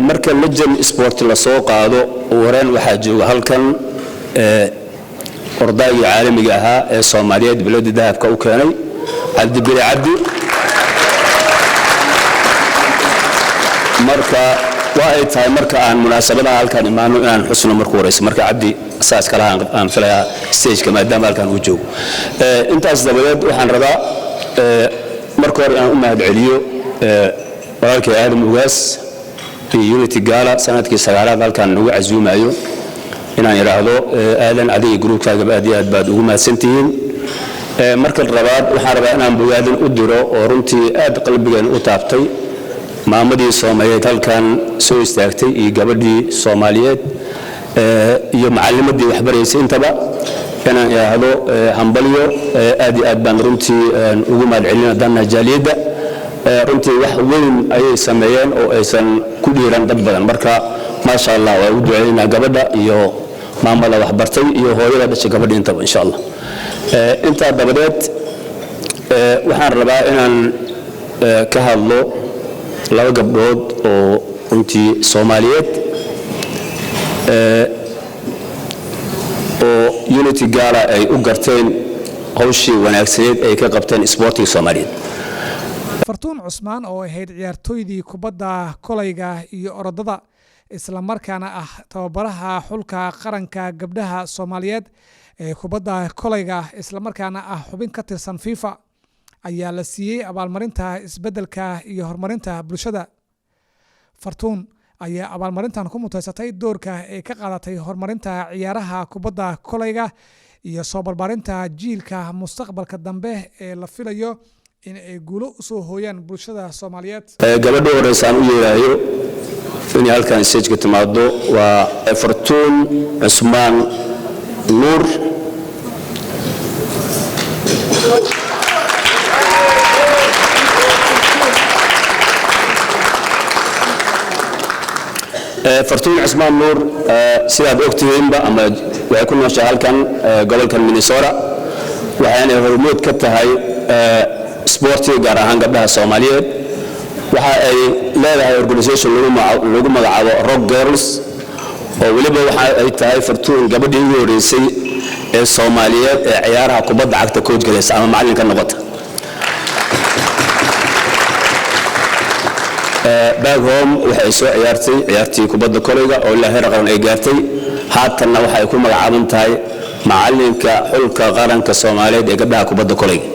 marka lejan sport la soo qaado wareen waxa jooga halkan ordayga caalamiga ahaa ee Soomaaliyeed bilowda dahabka u keenay Cabdi Bari Cabdi marka waa ay tahay marka aan munaasabadaha halkan imaano inaan xusno markuu horeyso marka Cabdi asaas kala aan filayaa stage maadaama halkan uu joogo intaas dabadeed waxaan rabaa marka hore aan u mahad celiyo walaalkay Aadam Ugaas Unity Gala sanadkii 9aad halkan nagu casuumayo inaan yiraahdo aadan adiga groupkaaga aad baad ugu mahadsantihiin marka labaad waxaan rabaa inaan bogaadin u diro oo runtii aad qalbigeen u taabtay maamadii Soomaaliyeed halkan soo istaagtay iyo gabadhii Soomaaliyeed iyo macallimadii waxbaraysay intaba inaan yiraahdo hambalyo aad baan runtii ugu mahad celinaa dhanna jaaliyada runtii wax weyn ayay sameeyeen oo aysan ku dhiiran dad badan marka ma sha Allah waa u duceynaa gabadha iyo maamada wax bartay iyo hooyada dhashay gabadha intaba insha Allah inta dabadeed waxaan rabaa inaan ka hadlo laba gabdhood oo runtii Soomaaliyeed oo Unity Gala ay u garteen hawshii wanaagsaneed ay ka qabteen sportiga Soomaaliyeed Fartuun Cusmaan oo ahayd ciyaartoydii kubadda kolayga iyo orodada isla markaana ah tababaraha xulka qaranka gabdhaha Soomaaliyeed ee kubadda kolayga isla markaana ah xubin ka tirsan FIFA ayaa la siiyay abaalmarinta isbeddelka iyo horumarinta bulshada Fartuun ayaa abaalmarintan ku mutaysatay doorka ay ka qaadatay horumarinta ciyaaraha kubadda kolayga iyo soo barbaarinta jiilka mustaqbalka dambe ee la filayo in ay guulo soo hooyaan bulshada Soomaaliyeed gabadha horeysaan u yeerayo in halkan stage ka timaado waa Fartuun Cusmaan Nuur Fartuun Cusmaan Nuur sidaad ogtihiinba ama waxay ku nooshahay halkan gobolka Minnesota waxaana hormuud ka tahay sportiga gaar ahaan gabdhaha Soomaaliyeed waxa ay leedahay organization lagu magacaabo Rock Girls oo waliba waxa ay tahay Fartuun gabadhii ugu horeysay ee Soomaaliyeed ee ciyaaraha kubadda cagta coach galaysa ama macallin ka noqota back home waxay soo ciyaartii kubadda kolayga oo ilaa heer qaran ay gaartay haatanna waxa ay ku magacaaban tahay macallinka xulka qaranka Soomaaliyeed ee gabdhaha kubadda kolayga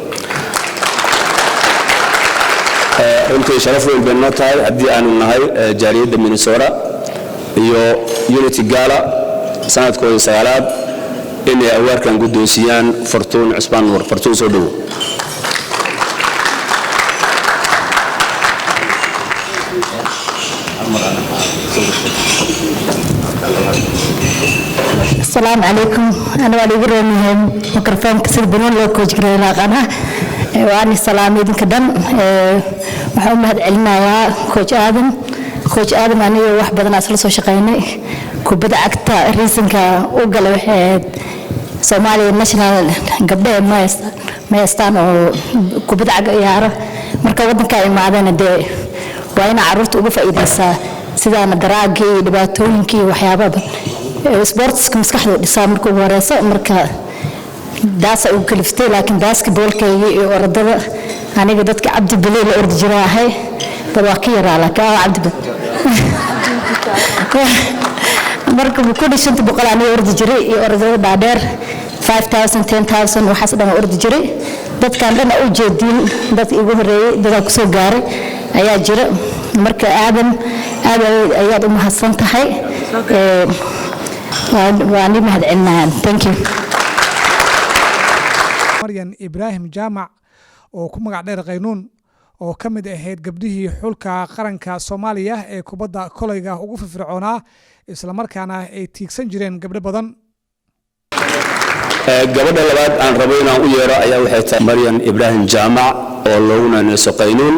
runtii sharaf weyn bay noo tahay haddii aanu nahay jaaliyadda Minnesota iyo Unity Gala sanadkooda 9aad inay awaarkan guddoonsiyaan Fartuun Cusmaan Nuur Fartuun soo dhawo السلام عليكم أنا ولي قرنهم ميكروفون كسر بنون لو كوج قرينا قناة وأنا السلام يدين كدم محمد علنا يا كوج آدم أنا واحد بدنا أصل سو شقيني كوبدا أكتا ريسن كأوجل واحد سومالي ناشونال قبل ما يستانو كوبدا يعرف مركبنا كاي معدنا ده وأنا عرفت أوقف إذا سيدا مدراجي دباتونكي وحيابا سبورتس كمسكحة دسام مركو وراسة مركا داس أو كلفتي لكن داس كبولكي وردة أنا قدرت كعبد بليل أرد جراحي بالواقية على كعبد مركب كل شيء أنت بقول أنا أرد جري أرد بعدر 5000 10000 وحسب أنا أرد جري دت كان لنا أوجدين دت يقول ري دت كسر جاري أيا جري مركب آدم أياد محسن تحي وأنا مهد عنا thank you مريم إبراهيم جامع وكم قاعد قينون oo kamid ahayd gabdhihii xulka qaranka Soomaaliya ee kubadda kolayga ugu firfircoonaa isla markaana ay tiigsan jireen gabdho badan gabadha labaad aan rabo inaan u yeero ayaa waxay tahay Maryan Ibrahim Jaamac oo looguna neeso qaynuun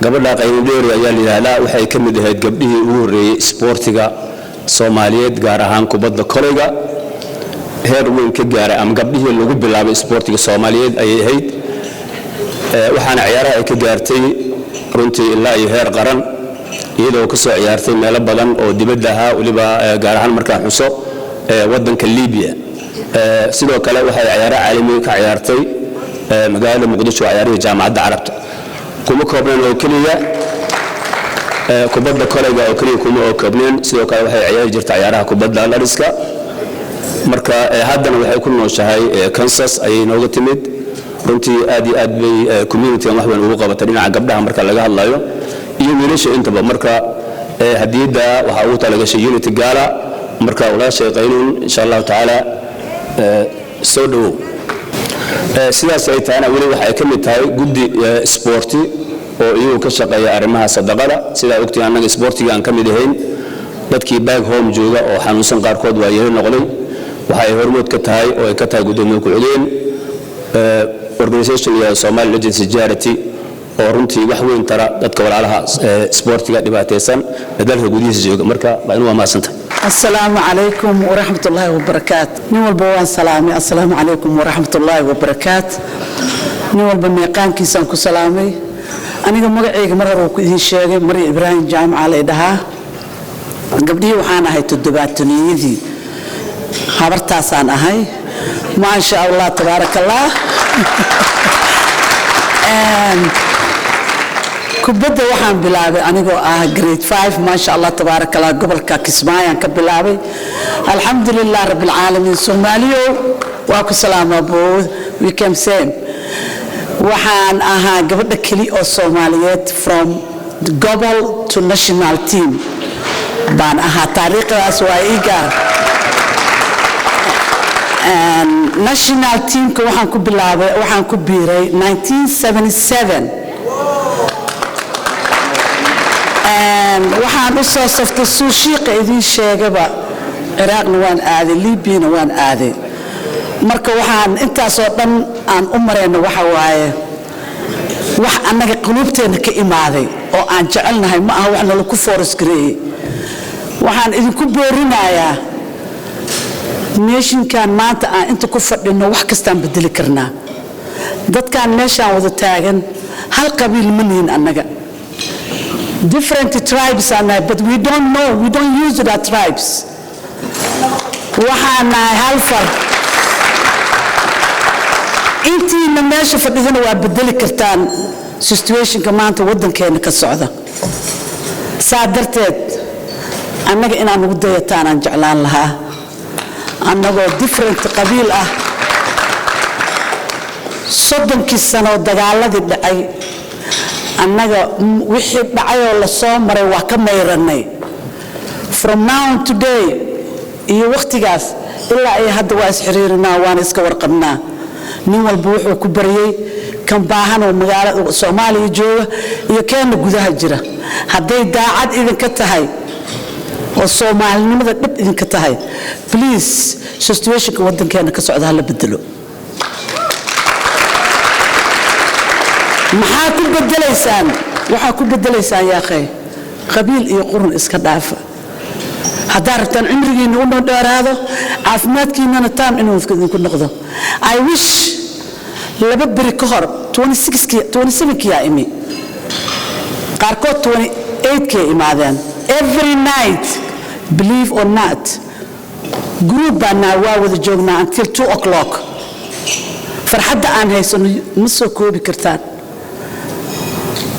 gabadha qaynuun dheeri ayaa leeyahay waxay kamid ahayd gabdhihii ugu horeeyay sportiga Soomaaliyeed gaar ahaan kubadda kolayga heer weyn ka gaaray ama gabdhihii lagu bilaabay isboortiga Soomaaliyeed ayay ahayd waxaana ciyaaraha ay ka gaartay runtii ilaa iyo heer qaran iyadoo ka soo ciyaartay meelo badan oo dibadda ah waliba gaar ahaan markaa xuso wadanka Liibiya sidoo kale waxay ciyaaraha caalami ka ciyaartay magaalada Muqdisho ciyaaraha jaamacadda Carabta kuma koobnaan oo kaliya kubadda kolayga oo kaliya kuma koobnaan sidoo kale waxay ciyaari jirtay ciyaaraha kubadda lariska marka haddana waxay ku nooshahay Kansas ayay nooga timid runtii aad iyo aad bay community wax weyn ugu qabatay dhinaca gabdhaha marka laga hadlayo iyo wiilasha intaba marka hadiyada waxa uu talagashay Unity Gala marka wala shaqeynayeen insha Allah taala soo dhaw sidaas ay taana wali waxa ay ka mid tahay guddi sporti oo iyagu ka shaqeeya arrimaha sadaqada sida ogtii anaga sportiga aan ka mid ahayn dadkii back home jooga oo xanuunsan qaarkood waa yeelan noqday waxa ay hormood ka tahay oo ay ka tahay gudoomiye ku xigeen organization ya Somali Legends Charity oo runtii wax weyn tara dadka walaalaha sportiga dhibaataysan dalka gudihiisa jooga marka baan waa maasanta السلام عليكم ورحمة الله وبركاته نول بوان سلامي السلام عليكم ورحمة الله وبركاته نول بميقان كيسان كو سلامي أنا مقعيق مرة وكذي الشيء مري إبراهيم جامعة على إدها قبلي وحانا هاي تدبات تنيذي خبرتاسان هاي ما شاء الله تبارك الله كبدة وحن بلعبي أنا جو جريد 5 ما شاء الله تبارك الله قبل كاسمايا كبلعبي الحمد لله رب العالمين سوماليو واكو سلام أبو we came same وحن قبل كلي أو سوماليات from global to national team بان طريقة أسوائية national team كوحن كبلعبي وحن كبيري 1977 waxaan u soo saftay suushiiqa idin sheegaba Ciraaqna waan aaday Liibiyana waan aaday marka waxaan intaas oo dhan aan u mareyno waxa waaye wax annaga qulubteena ka imaaday oo aan jecelnahay ma aha wax nala ku force gareeyay waxaan idinku boorinayaa nationkan maanta aan inta ku fadhino wax kastaan bedeli karnaa dadkan meeshaan wada taagan hal qabiil ma nihin annaga different tribes are there, but we don't know, we don't use that tribes. وحنا هالفر انتي نماشي فدينا وبدل كرتان situation كمان تودن كان كالسعودة صادرتت أنا إن أنا وديتان أن جعلان لها أنا different قبيلة صدم كيسنا ودقالة دي أي annaga wixii dhacay oo la soo maray waa ka meeranay from now to today iyo waqtigaas ilaa ay hadda waa isxiriirnaa waan iska warqabnaa nin walba wuxuu ku bariyay kan baahan oo magaalada Soomaaliya jooga iyo keena gudaha jira haday daacad idin ka tahay oo Soomaalinimada dib idin ka tahay please situation ka wadankeena ka socda la bedelo maxaa ku bedelaysaan waxa ku bedelaysaan yaa akhay qabiil iyo qurun iska dhaafa hadaa rabtaan cimrigiina u dheeraado caafimaadkiina taam inuu idinku noqdo I wish laba bari ka hor 27 yaa imi qaarkood 28 ka imaadeen every night believe or not group bana waa wada joognaa until 2 o'clock farxadda aan haysano ma soo koobi kartaan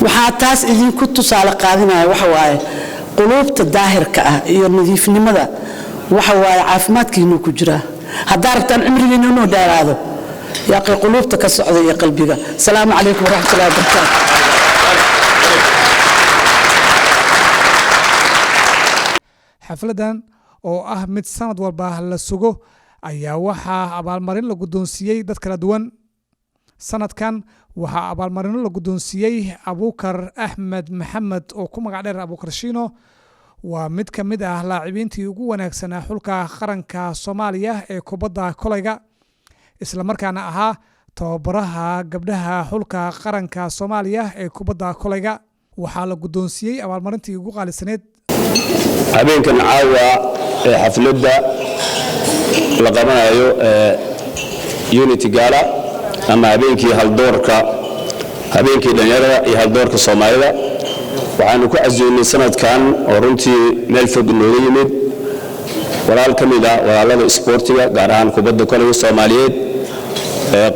waxaa taas idinku tusaale qaadinaya waxa waaye qulubta daahirka ah iyo nadiifnimada waxa waaye caafimaadkiina ku jira hadaa rabtaan cimrigiina inuu dheeraado yaa qulubta ka socda iyo qalbiga salaamu calaykum waraxmatullaahi wabarakaatuh xafladan oo ah mid sanad walba la sugo ayaa waxaa abaalmarin la guddoonsiiyey dad kala duwan sanadkan waxaa abaalmarino la guddoonsiiyey Abuukar Axmed Maxamed oo ku magac dheer Abuukar Shiino waa mid ka mid ah laacibiintii ugu wanaagsanaa xulka qaranka Soomaaliya ee kubadda kolayga isla markaana ahaa tababaraha gabdhaha xulka qaranka Soomaaliya ee kubadda kolayga waxaa la guddoonsiiyey abaalmarintii ugu qaalisaneed habeenkan caawa xafladda la qabanayo Unity Gala ama habeenkii dhalinyarada iyo haldoorka Soomaalida waxaanu ku casuunay sanadkan oo runtii meel fog nooga yimid walaal ka mid ah walaalada isboortiga gaar ahaan kubadda kolayga Soomaaliyeed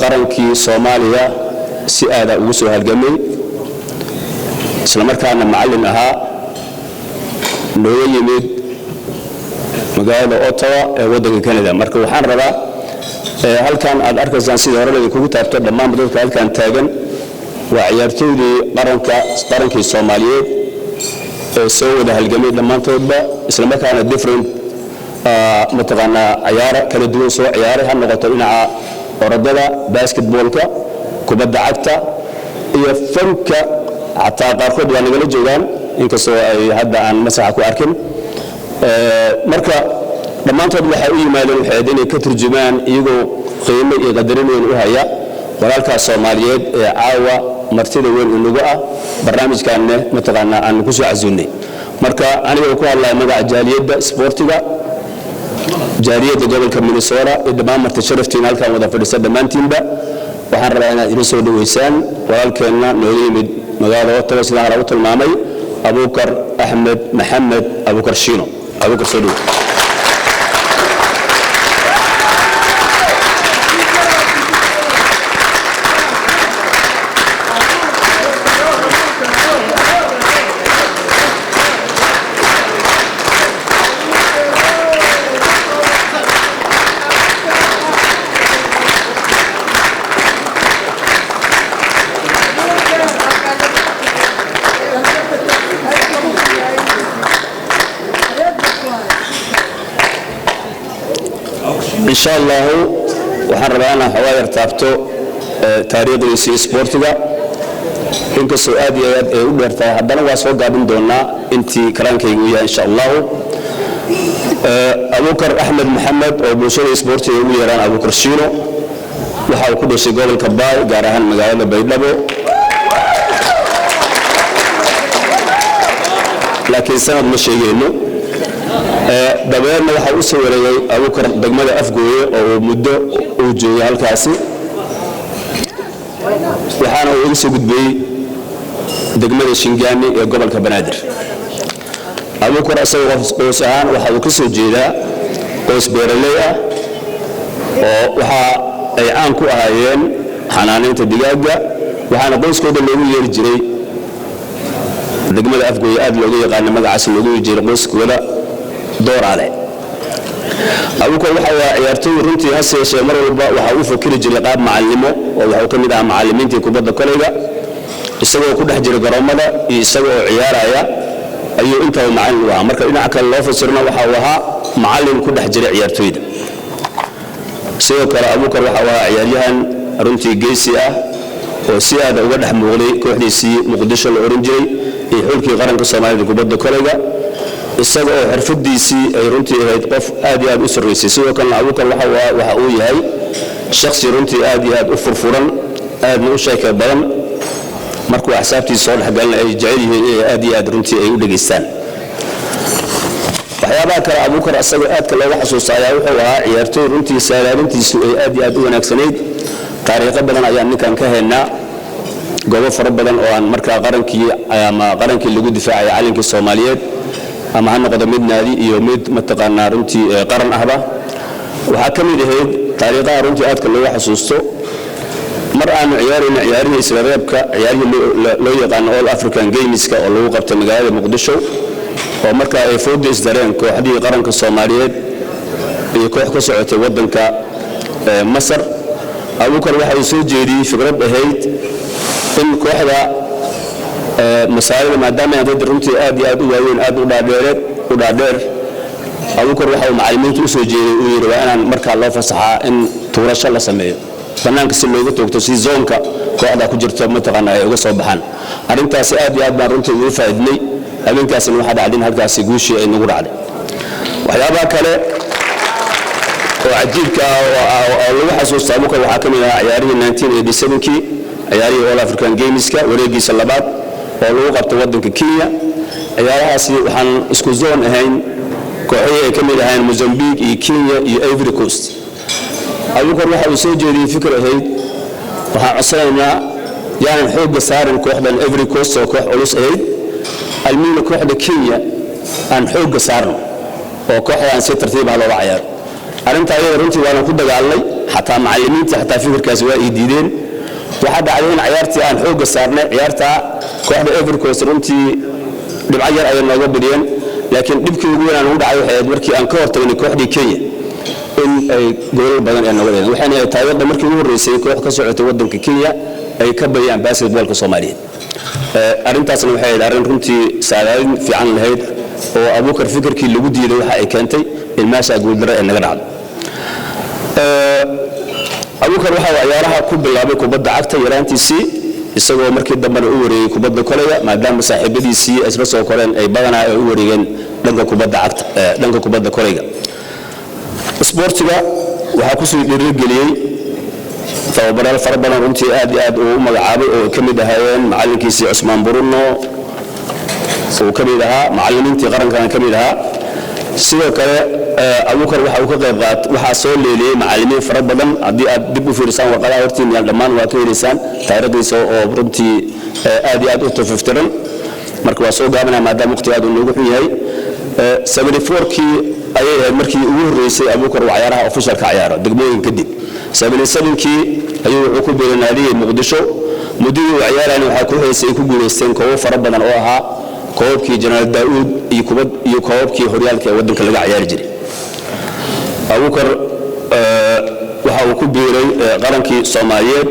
qarankii Soomaaliya si aad ah ugu soo halgamay isla markaana macallin ahaa nooga yimid magaalada Ottawa ee waddanka Canada marka waxaan rabaa halkan aad arkaysaan sida hore idinku taabto dhammaan dadka halkan taagan waa ciyaartoydii qarankii Soomaaliyeed ee soo wada halgamay dhammaantoodba isla markaana different mataqaana ciyaaro kala duwan soo ciyaaray ha noqoto dhinaca orodada basketballka kubadda cagta iyo fanka xataa qaarkood waa nagala joogaan inkastoo ay hadda aan masaxa ku arkin marka dhammaantood waxay u yimaadeen waxay inay ka turjumaan iyagoo qiimo iyo qadarin weyn u haya walaalka Soomaaliyeed ee caawa martida weyn unuga ah barnaamijkaanna mataqaana aan ku soo casuunay marka aniga ku hadlayo magaca jaaliyadda sportiga jaaliyadda gobolka Minnesota ee dhammaan marti sharaftiin halkan wada fadhiisa dhammaantiinba waxaan rabaa inaad ila soo dhaweysaan walaalkeena nooga yimid magaalada Ottawa sida hore u tilmaamay Abubakar Ahmed Maxamed Abubakar Shiino Abubakar soo dhaweey إن شاء الله وحربنا حوائر تابتو تاريخ السبورتيغا إنك سؤال يقدر تهدنا واسوق قابل دونا أنتي كرانك يقول إن شاء الله أبوكر أحمد محمد أو بوشير سبورتي يقول يران أبوكر شيرو وحاول كده سيقول الكبار جارهن مجال بيدلبو لكن سند مش يجينه dabeerna waxa uu soo wareeyay Abubakar degmada Afgooye oo muddo uu joogay halkaasi waxaana uu soo gudbay degmada Shingaani ee gobolka Banaadir Abubakar asagoo qoys ahaan waxa uu ka soo jeedaa qoys beeraley ah oo waxa ay caan ku ahaayeen xanaaneynta digaaga waxaana qoyskooda loogu yeeri jiray degmada Afgooye aad loogu yaqaan magacaas loogu yeeri jiray qoyskooda دورالي أبوك waxa waa ciyaartoy runtii haseeshe mar walba waxa uu fakiri jiray qaab macallimo oo waxa kamid ah macallimiintii kubadda kolayga isagoo ku dhex jiray garoomada iyo isagoo ciyaaraya ayuu inta macallin waa marka dhinaca kale loo fasirna waxa uu ahaa macallin ku dhex jiray ciyaartoyda sidoo kale Abubakar waxa waa ciyaaryahan runtii geesi ah oo si aad uga dhex muuqday kooxdiisii Muqdisho la oran jiray ee xulkii qaranka Soomaaliya kubadda kolayga isagoo xirfadiisii ay runtii ahayd qof aad iyo aad u sareysay sidoo kale Abubakar waxa uu yahay shakhsi runtii aad iyo aad u furfuran aad u sheekay badan markuu xisaabtiisa soo dhaxgalna ay jecel yihiin aad iyo aad runtii ay u dhageystaan waxyaabaha kale Abubakar asagoo aad ka looga xasuusayaa wuxuu ahaa ciyaartoy runtii saaladintiisu ay aad iyo aad u wanaagsanayd taariikh badan ayaan ninkan ka haynaa goobo fara badan oo aan markaa qarankii lagu difaacay calanka Soomaaliyeed ama ha noqdo mid naadi iyo mid mataqaana runtii qaran ahba waxa kamid ahayd taariikhda runtii aadka loo xasuusto mar aan ciyaarina isreebka ciyaarihii loo yaqaan All African Gameska oo lagu qabtay magaalada Muqdisho oo marka ay foodeys dareen kooxdii qaranka Soomaaliyeed iyo koox ka socotay wadanka Masar Abubakar waxa uu soo jeediyay fikrad ahayd in kooxda مسائل ما دام يقدر رمتي آدي وين ودادر Abubakar waxa uu macallimiintu u soo jeeday uu yiri waa inaan marka loo fasaxaa in tuurasho la sameeyo banaanka si looga toogto si zoonka kooxda ku jirta mataqaana ay uga soo baxaan arintaas aad iyo aad baan runtii ugu faa'iidnay habeenkaasina waxa dhacday halkaas guushii ay nagu dhacday waxyaabaha kale oo cajiibka oo lagu xasuusto Abubakar waxa kamid ah ciyaarihii 1987kii ciyaarihii All African Gameska wareegiisa labaad oo lagu qabtay wadanka Kenya ciyaarahaasi waxaan isku zoon ahayn kooxihii ay ka mid ahayn Mozambique iyo Kenya iyo Ivory Coast Abuukar waxa uu soo jeediyay fikir ahayd waxaan codsanaynaa yaanan xoogga saarin kooxdan Ivory Coast oo koox culus ahayd almiina kooxda Kenya aan xoogga saarno oo kooxdan si tartiib ah looga ciyaaro arinta ayada runtii waana ku dagaalnay xataa macallimiinta xataa fikirkaas waa ay diideen waxa dhacday in ciyaartii aan xoogga saarnay ciyaarta kooxda Ivory Coast runtii dhibco yar ay nooga badiyeen laakiin dhibkii ugu weyn uu dhacay waxay markii aan ka hortagnay kooxdii Kenya in ay gool badan ay nooga dhigeen waxaana ay taayada markii ugu horeysay koox ka socotay wadanka Kenya ay ka badiyaan basketballka Soomaaliyeed arintaasna waxay ahayd arin runtii saadayn fiican lahayd oo Abuukar fikirkii lagu diiday waxa ay keentay in meesha gool darro ay naga dhacdo Abuukar waxa uu ciyaaraha ku bilaabay kubadda cagta yaraantiisii isagoo markii dambana u wareegay kubadda kolayga maadaama saaxiibadiisii isla soo koreen ay badanaa ay u wareegeen dhanka kubadda cagta dhanka kubadda kolayga sportiga waxa ku soo dhiirigeliyay tababarayaal fara badan runtii aad iyo aad u magacaabay oo ka mid ahaayeen macallinkiisii Cusmaan Bruno oo ka mid ahaa macallimiintii qarankan ka mid ahaa sidoo kale Abuukar waxa uu ka qayb qaatay waxa soo leeliyay macallimiin fara badan hadii aad dib u fiirsan warqadaha hortiin dhammaan waa ka helaysan taariikhdiisa oo runtii aad iyo aad u tafaftiran marka waa soo gaabanaa maadaama waqti aad u noogu xun yahay 74kii ayay ahayd markii ugu horeysay Abuukar uu ciyaaraha officialka ciyaaro degmooyin kadib 77kii ayuu wuxuu ku biiray naadiga Muqdisho mudadii uu ciyaarayay waxa ku heysay ku guuleysteen koob fara badan oo ahaa koobkii General Daoud iyo koobkii horyaalka ee wadanka laga ciyaari jiray Abuukar waxa uu ku biiray qarankii Soomaaliyeed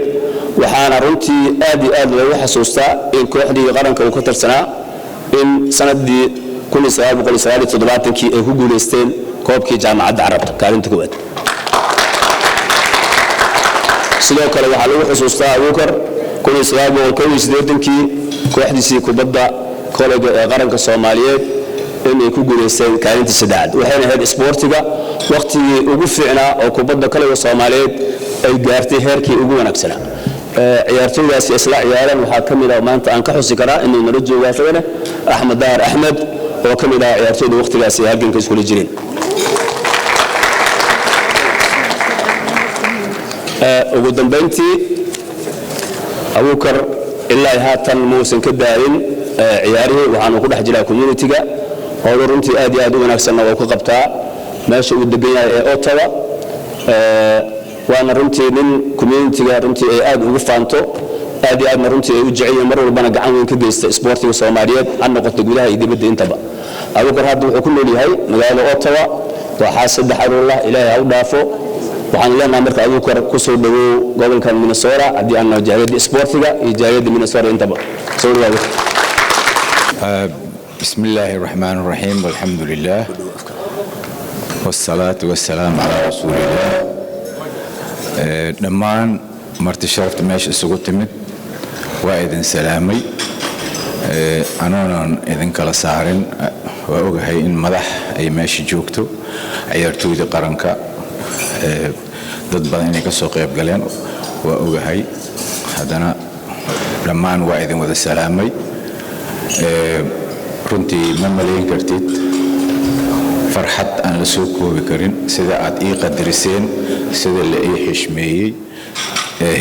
waxaana runtii aad iyo aad loogu xasuustaa in kooxdii qaranka uu ka tirsanaa in sanadii 1979kii ay ku guuleysteen koobkii jaamacadda Carabta kaalinta koowaad sidoo kale waxa lagu xasuustaa Abuukar 1981kii kooxdiisii kubadda kolayga ee qaranka Soomaaliyeed inay ku guuleysteen kaalinta saddexaad waxayna ahayd sportiga waqtigii ugu fiicnaa oo kubadda kolayga Soomaaliyeed ay gaartay heerkii ugu wanaagsanaa ciyaartooydaas isla ciyaareen waxa kamid ah maanta aan ka xusi karaa inay nala joogaan Axmed Daar Axmed oo kamid ah ciyaartooyda waqtigaas ay halganka isku jireen ugu dambeyntii Abuukar ilaa haatan muusan ka daalin ciyaarihii waxaanu ku dhex jiraa community-ga oo runtii aad iyo aad u wanaagsan oo ka qabtaa meesha uu degan yahay ee Ottawa waana runtii nin community-ga runtii ay aad ugu faanto aad iyo aad runtii ay u jecel mar walbana gacan weyn ka geysta sportiga Soomaaliyeed aan noqoto gudaha iyo dibadda intaba Abuukar hadda wuxuu ku nool yahay magaalada Ottawa waxa saddex arullah Ilaahay u dhaafo waxaan leenahay marka Abuukar ku soo dhawow gobolka Minnesota hadii aan jaaliyada sportiga iyo jaaliyada Minnesota intaba soo dhawow بسم الله الرحمن الرحيم والحمد لله والصلاة والسلام على رسول الله دمان مرت شرفت ماشي سوق تمد وإذن سلامي أنا إذن كلا سهرين وأوجهي إن مدح أي ماشي جوكتو عيرتو دي قرنكا ضد بدني كسوق يبقلين وأوجهي هذانا دمان وإذن وذا سلامي runtii ma malayn kartid farxad aan la soo koobi karin sida aad ii qadariseen sida la ii xishmeeyey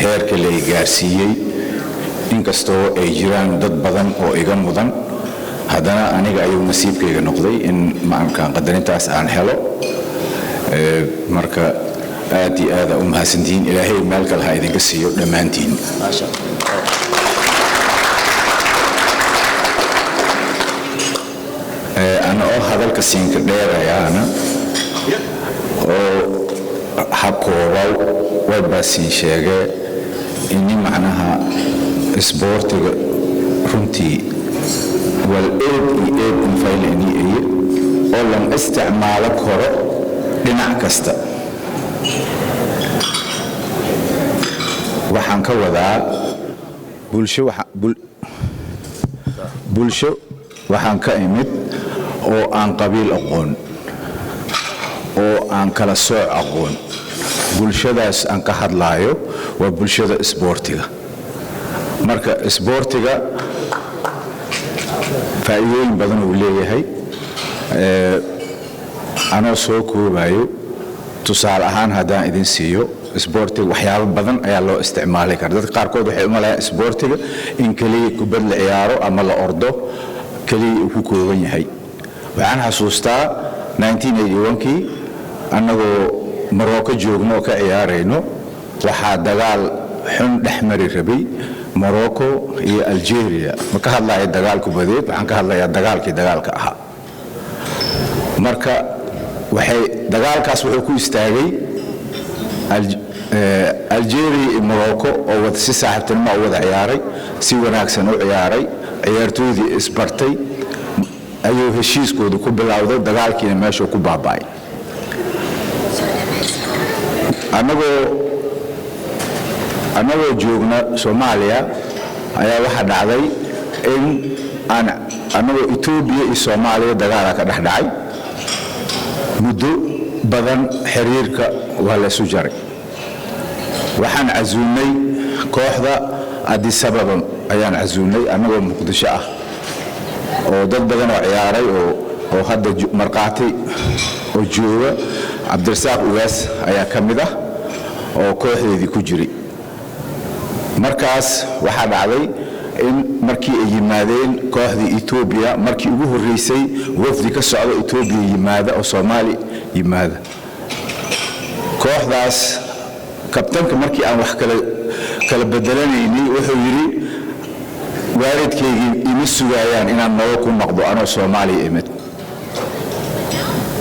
heerka la ii gaarsiiyey inkastoo ay jiraan dad badan oo iga mudan haddana aniga ayuu nasiibkayga noqday in maamkaan qadarintaas aan helo marka aad iyo aad u mahadsantihiin ilaahay meel kale ha idinka siiyo dhammaantiin maasha أنا هذا الكسين كدير أنا حقه وبسين شيء إني معناها سبورت رنتي والإيد مفعل إني إيه ولم استعمالك هو لنعكسته وحنك وذا بولشو وحنك إمت oo aan qabiil aqoon oo aan kala sooc aqoon bulshadaas aan ka hadlaayo waa bulshada isboortiga marka isboortiga faa'iidooyin badan uu leeyahay anoo soo koobayo tusaale ahaan haddaan idin siiyo isboortiga waxyaabo badan ayaa loo isticmaali karaa dadka qaarkood waxay u maleeyaan isboortiga in kaliya kubad la ciyaaro ama la ordo kaliya uu ku kooban yahay waxaan xasuustaa 1981kii annagoo Morocco joogno ka ciyaarayno waxaa dagaal xun dhex mari rabay Morocco iyo Algeria ma ka hadlayo dagaal kubadeed waxaan ka hadlayaa dagaalkii dagaalka ahaa marka waxay dagaalkaas wuxuu ku istaagay Algeria iyo Morocco oo wada si saaxiibtinimo u wada ciyaaray si wanaagsan u ciyaaray ciyaartoydii isbartay ayuu heshiiskoodu ku bilowday dagaalkiina meesha ku baaba'ay anagoo joogna Soomaaliya ayaa waxa dhacday in anagoo Itoobiya iyo Soomaaliya dagaal ka dhaxdhacay muddo badan xiriirka waa la isu jaray waxaan casuumay kooxda Addis Ababa ayaan casuumay anagoo Muqdisho ah oo dad badan oo ciyaaray oo hadda marqaati oo jooga Cabdirasaaq Ugaas ayaa kamid ah oo kooxdeedii ku jiray markaas waxa dhacday in markii ay yimaadeen kooxdii Itoobiya markii ugu horeysay wafdi ka socdo Itoobiya yimaada oo Soomaali yimaada kooxdaas kabtanka markii aan wax kala bedelanayni wuxuu yiri waalidkeygii ima sugayaan inaan nolol ku noqdo anoo Soomaali imid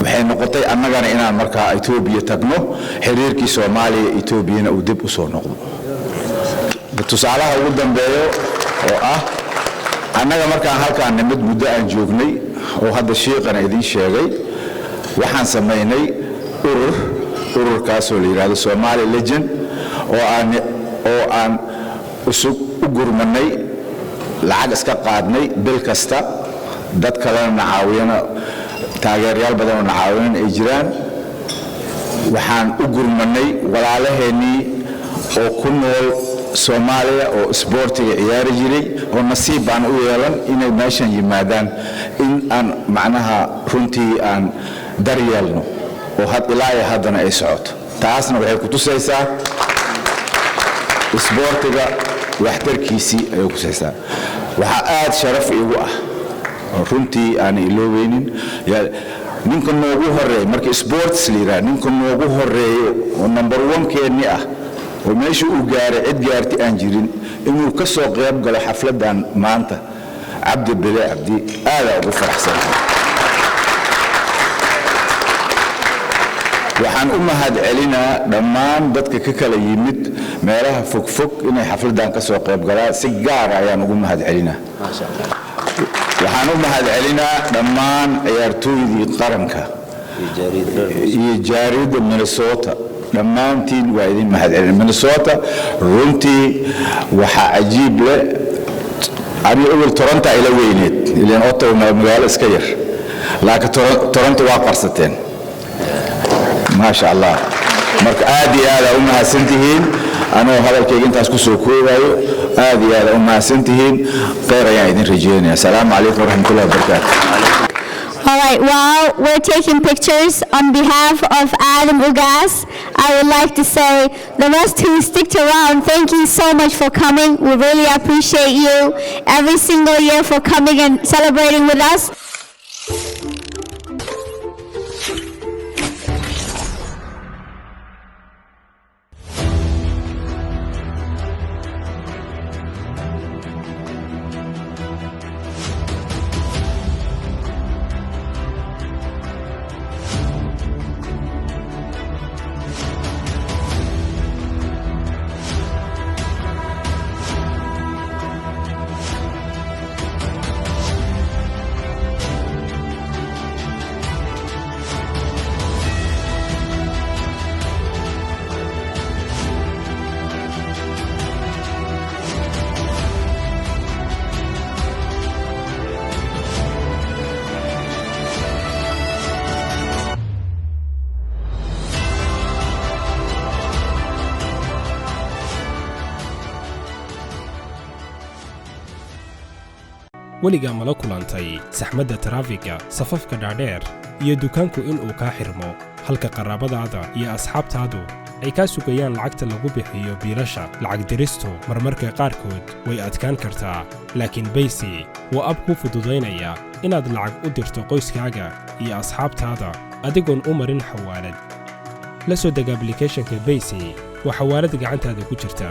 waxay noqotay annagana inaan markaa Itoobiya tagno xiriirkii Soomaaliya Itoobiyana uu dib u soo noqdo tusaalaha ugu dambeeyo oo annaga markaan halkaan nimid muddo aan joognay oo hadda sheekana idin sheegay waxaan sameynay ururkaas oo la yiraahdo Somali Legend oo aan usug u gurmanay lacag iska qaadnay bil kasta dad kalena caawiyana taageerayaal badan oo caawin ay jiraan waxaan u gurmanay walaalaheennii oo ku nool Soomaaliya oo isboortiga ciyaari jiray oo nasiib aan u yeelan inay meeshan yimaadaan in aan macnaha runtii aan daryeelno oo ilaa haddana ay socoto taasna waxay ku tusaysaa isboortiga waxtarkiisii ay ku tusaysaa waxa aad sharaf igu ah runtii aan iloobaynin ninka noogu horeeyay markii sports leader ninka noogu horeeyo oo number 1 keenni ah oo meesha uu gaaray cid gaarti aan jirin inuu ka soo qayb galo xafladan maanta Cabdi Bile Cabdi aad ugu faraxsan waxaan u mahad celinaa dhammaan dadka ka kala yimid meelaha fog inay xafladan ka soo qayb galaan si gaar ah ayaan ugu mahad celinaa waxaan u mahad celinaa dhammaan ciyaartooydii qaranka iyo jaarida Minnesota dhammaantiin waa idin mahad celin Minnesota runtii waxa cajiib leh ani awal Toronto ila weyneed ilaan Ottawa magaalo iska yar laakiin Toronto waa qarsateen ما شاء الله مرك آدي هذا أمها سنتهين أنا هذا الكيك أنت أسكسو كويبايو آدي هذا أمها سنتهين غير يعني رجيني السلام عليكم ورحمة الله وبركاته. All right, while we're taking pictures on behalf of Adam Ugas, I would like to say the rest who sticked around, thank you so much for coming. We really appreciate you every single year for coming and celebrating with us. weligaa mala kulantay saxmadda taraafiga safafka dhaadheer iyo dukaanku inuu kaa xirmo halka qaraabadaada iyo asxaabtaadu ay kaa sugayaan lacagta lagu bixiyo biilasha lacag diristu marmarka qaarkood way adkaan kartaa laakiin Payc waa ab ku fududaynaya inaad lacag u dirto qoyskaaga iyo asxaabtaada adigoon u marin xawaalad la soo deg applicationka Payc waa xawaalad gacantaada ku jirta